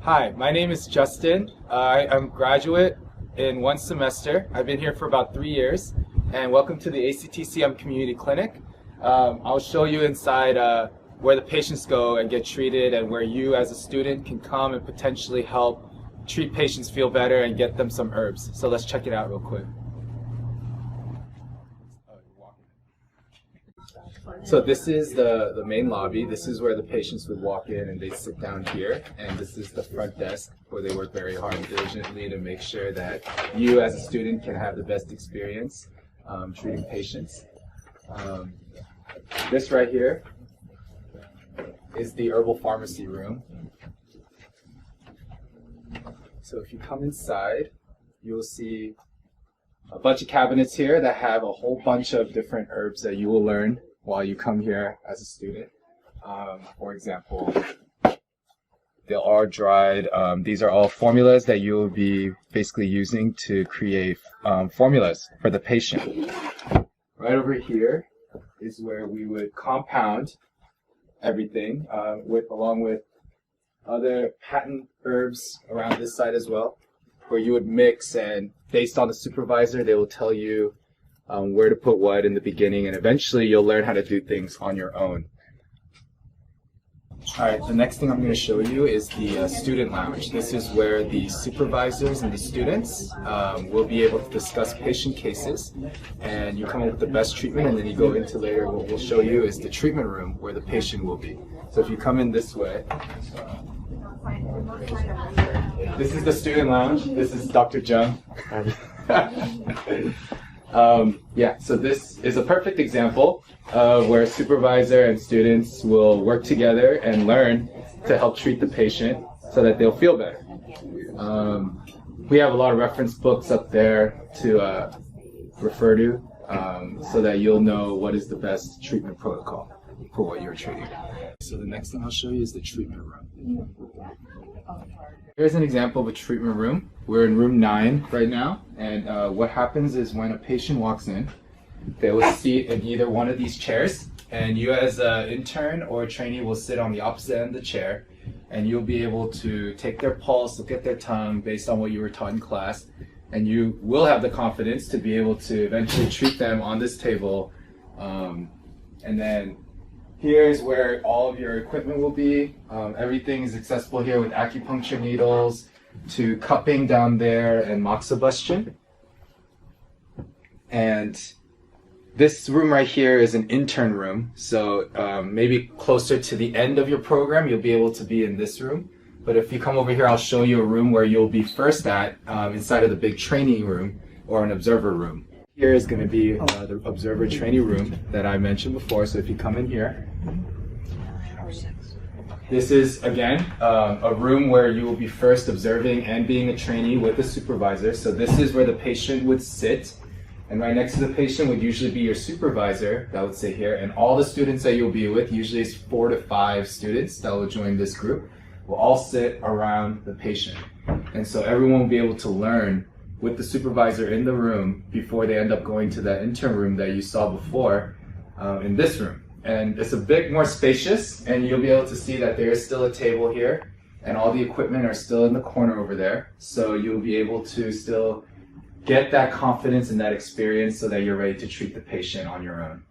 Hi, my name is Justin. I'm a graduate in one semester. I've been here for about 3 years, and welcome to the ACTCM Community Clinic. I'll show you inside where the patients go and get treated, and where you as a student can come and potentially help treat patients feel better and get them some herbs. So let's check it out real quick. So this is the main lobby. This is where the patients would walk in and they sit down here. And this is the front desk where they work very hard and diligently to make sure that you as a student can have the best experience treating patients. This right here is the herbal pharmacy room. So if you come inside, you'll see a bunch of cabinets here that have a whole bunch of different herbs that you will learn while you come here as a student. For example, they are dried. These are all formulas that you will be basically using to create formulas for the patient. Right over here is where we would compound everything along with other patent herbs around this side as well, where you would mix, and based on the supervisor, they will tell you where to put what in the beginning, and eventually you'll learn how to do things on your own. Alright, the next thing I'm going to show you is the student lounge. This is where the supervisors and the students will be able to discuss patient cases, and you come up with the best treatment, and then you go into later what we'll show you is the treatment room where the patient will be. So if you come in this way, this is the student lounge. This is Dr. Jung. So this is a perfect example of where supervisor and students will work together and learn to help treat the patient so that they'll feel better. We have a lot of reference books up there to refer to so that you'll know what is the best treatment protocol for what you're treating. So the next thing I'll show you is the treatment room. Here's an example of a treatment room. We're in room 9 right now, and what happens is when a patient walks in, they will sit in either one of these chairs, and you as an intern or a trainee will sit on the opposite end of the chair, and you'll be able to take their pulse, look at their tongue based on what you were taught in class, and you will have the confidence to be able to eventually treat them on this table. And then here's where all of your equipment will be. Everything is accessible here with acupuncture needles to cupping down there and moxibustion. And this room right here is an intern room. So maybe closer to the end of your program, you'll be able to be in this room. But if you come over here, I'll show you a room where you'll be first at inside of the big training room or an observer room. Here is going to be the observer trainee room that I mentioned before. So if you come in here, this is again a room where you will be first observing and being a trainee with a supervisor. So this is where the patient would sit, and right next to the patient would usually be your supervisor that would sit here, and all the students that you'll be with, usually it's 4 to 5 students that will join this group, will all sit around the patient. And so everyone will be able to learn with the supervisor in the room before they end up going to that intern room that you saw before in this room. And it's a bit more spacious, and you'll be able to see that there is still a table here, and all the equipment are still in the corner over there. So you'll be able to still get that confidence and that experience so that you're ready to treat the patient on your own.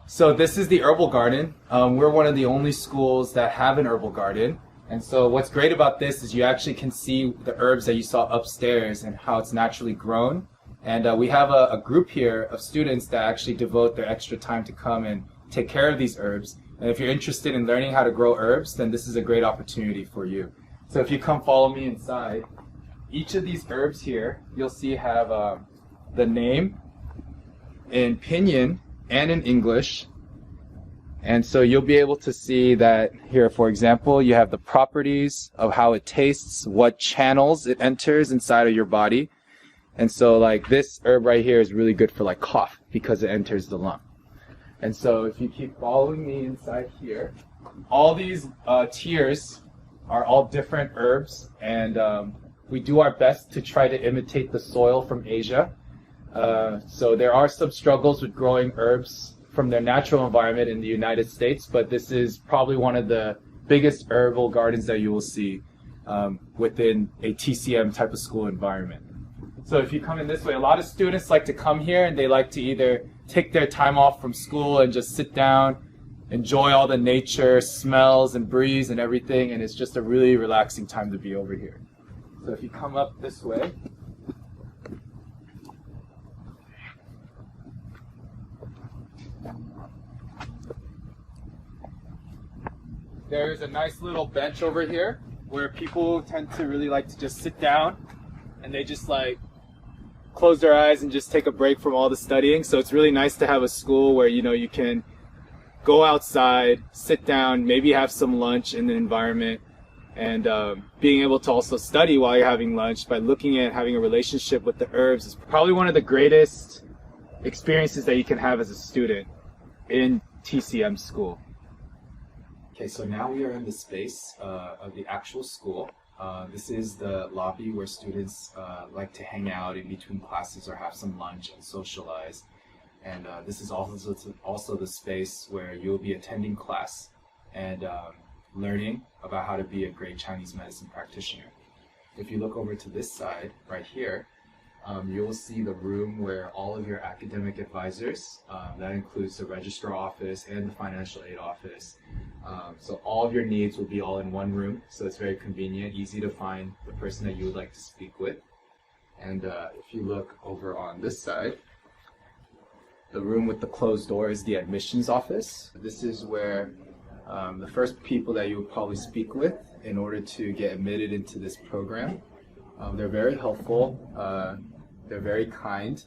So this is the herbal garden. We're one of the only schools that have an herbal garden. And so what's great about this is you actually can see the herbs that you saw upstairs and how it's naturally grown. And we have a group here of students that actually devote their extra time to come and take care of these herbs. And if you're interested in learning how to grow herbs, then this is a great opportunity for you. So if you come follow me inside, each of these herbs here, you'll see have the name in Pinyin and in English. And so you'll be able to see that here, for example, you have the properties of how it tastes, what channels it enters inside of your body. And so like this herb right here is really good for like cough because it enters the lung. And so if you keep following me inside here, all these tiers are all different herbs, and we do our best to try to imitate the soil from Asia. So there are some struggles with growing herbs from their natural environment in the United States, but this is probably one of the biggest herbal gardens that you will see within a TCM type of school environment. So if you come in this way, a lot of students like to come here and they like to either take their time off from school and just sit down, enjoy all the nature, smells and breeze and everything, and it's just a really relaxing time to be over here. So if you come up this way, there's a nice little bench over here where people tend to really like to just sit down and they just like close their eyes and just take a break from all the studying. So it's really nice to have a school where, you know, you can go outside, sit down, maybe have some lunch in the environment, and being able to also study while you're having lunch by looking at having a relationship with the herbs is probably one of the greatest experiences that you can have as a student in TCM school. Okay, so now we are in the space of the actual school. This is the lobby where students like to hang out in between classes or have some lunch and socialize. And this is also the space where you'll be attending class and learning about how to be a great Chinese medicine practitioner. If you look over to this side right here, you will see the room where all of your academic advisors, that includes the registrar office and the financial aid office. So all of your needs will be all in one room, so it's very convenient, easy to find the person that you would like to speak with. And if you look over on this side, the room with the closed door is the admissions office. This is where the first people that you would probably speak with in order to get admitted into this program. They're very helpful, they're very kind,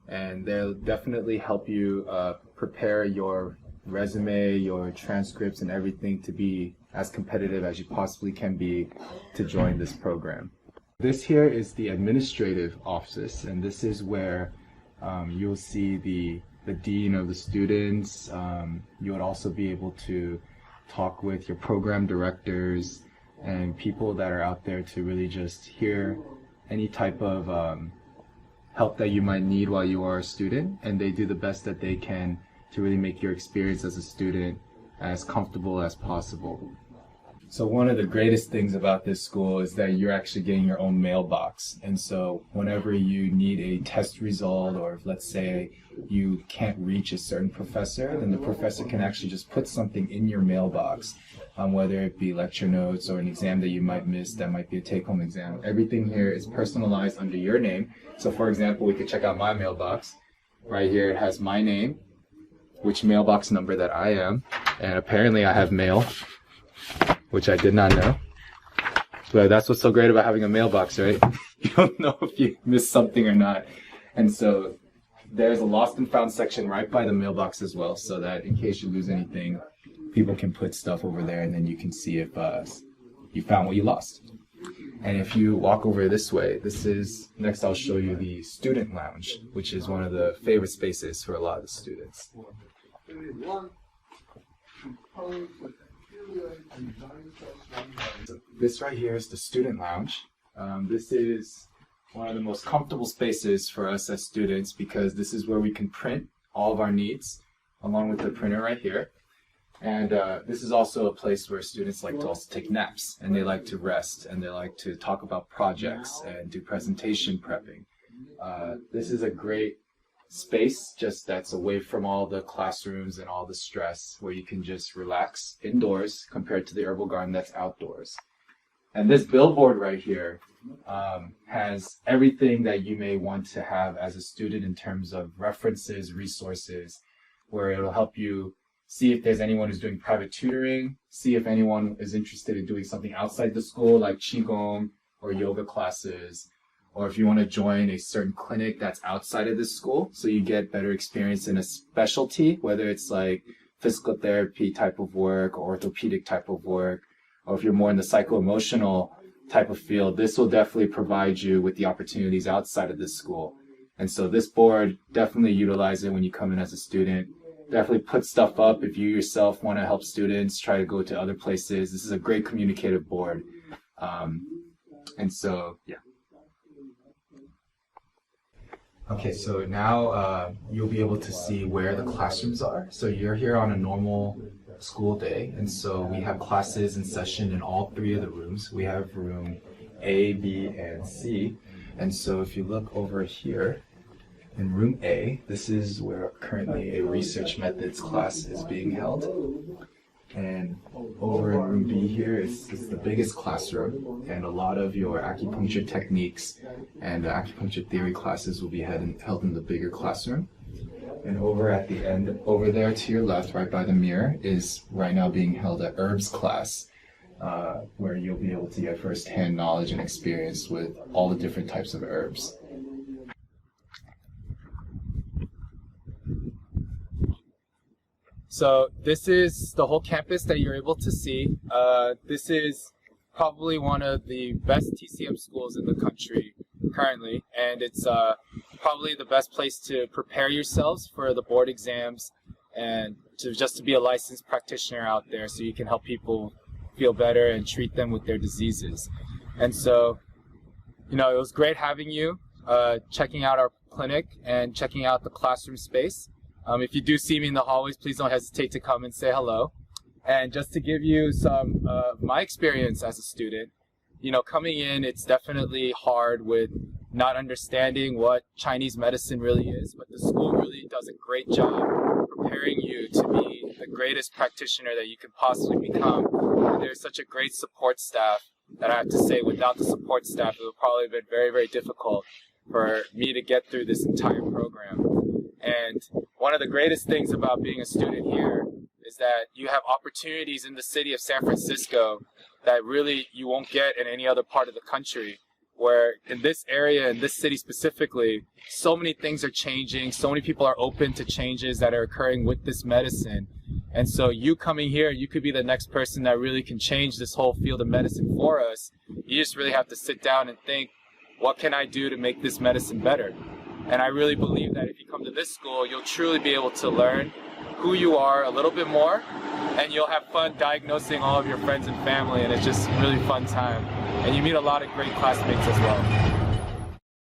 and they'll definitely help you prepare your resume, your transcripts, and everything to be as competitive as you possibly can be to join this program. This here is the administrative office, and this is where you'll see the dean of the students. You would also be able to talk with your program directors and people that are out there to really just hear any type of help that you might need while you are a student, and they do the best that they can to really make your experience as a student as comfortable as possible. So one of the greatest things about this school is that you're actually getting your own mailbox. And so whenever you need a test result, or if, let's say, you can't reach a certain professor, then the professor can actually just put something in your mailbox, whether it be lecture notes or an exam that you might miss that might be a take-home exam. Everything here is personalized under your name. So for example, we could check out my mailbox. Right here it has my name, which mailbox number that I am, and apparently I have mail, which I did not know. But that's what's so great about having a mailbox, right? You don't know if you missed something or not. And so there's a lost and found section right by the mailbox as well, so that in case you lose anything, people can put stuff over there and then you can see if you found what you lost. And if you walk over this way, next I'll show you the student lounge, which is one of the favorite spaces for a lot of the students. This right here is the student lounge. This is one of the most comfortable spaces for us as students because this is where we can print all of our needs along with the printer right here. And this is also a place where students like to also take naps, and they like to rest, and they like to talk about projects and do presentation prepping. This is a great space just that's away from all the classrooms and all the stress, where you can just relax indoors compared to the herbal garden that's outdoors. And this billboard right here has everything that you may want to have as a student in terms of references, resources, where it'll help you see if there's anyone who's doing private tutoring, see if anyone is interested in doing something outside the school like Qigong or yoga classes, or if you want to join a certain clinic that's outside of this school so you get better experience in a specialty, whether it's like physical therapy type of work or orthopedic type of work, or if you're more in the psycho-emotional type of field, this will definitely provide you with the opportunities outside of this school. And so this board, definitely utilize it when you come in as a student. Definitely put stuff up if you yourself want to help students try to go to other places. This is a great communicative board. And so, yeah. Okay, so now you'll be able to see where the classrooms are. So you're here on a normal school day, and so we have classes in session in all three of the rooms. We have room A, B, and C, and so if you look over here in room A, this is where currently a research methods class is being held. And over in room B here is the biggest classroom, and a lot of your acupuncture techniques and acupuncture theory classes will be held in the bigger classroom. And over at the end, over there to your left, right by the mirror, is right now being held a herbs class, where you'll be able to get first-hand knowledge and experience with all the different types of herbs. So this is the whole campus that you're able to see. This is probably one of the best TCM schools in the country currently, and it's probably the best place to prepare yourselves for the board exams and to be a licensed practitioner out there so you can help people feel better and treat them with their diseases. And so, it was great having you, checking out our clinic and checking out the classroom space. If you do see me in the hallways, please don't hesitate to come and say hello. And just to give you some of my experience as a student, coming in, it's definitely hard with not understanding what Chinese medicine really is, but the school really does a great job preparing you to be the greatest practitioner that you could possibly become. And there's such a great support staff that I have to say, without the support staff, it would probably have been very, very difficult for me to get through this entire program. And one of the greatest things about being a student here is that you have opportunities in the city of San Francisco that really you won't get in any other part of the country, where in this area, in this city specifically, so many things are changing, so many people are open to changes that are occurring with this medicine. And so you coming here, you could be the next person that really can change this whole field of medicine for us. You just really have to sit down and think, what can I do to make this medicine better? And I really believe that if you come to this school, you'll truly be able to learn who you are a little bit more, and you'll have fun diagnosing all of your friends and family, and it's just a really fun time. And you meet a lot of great classmates as well.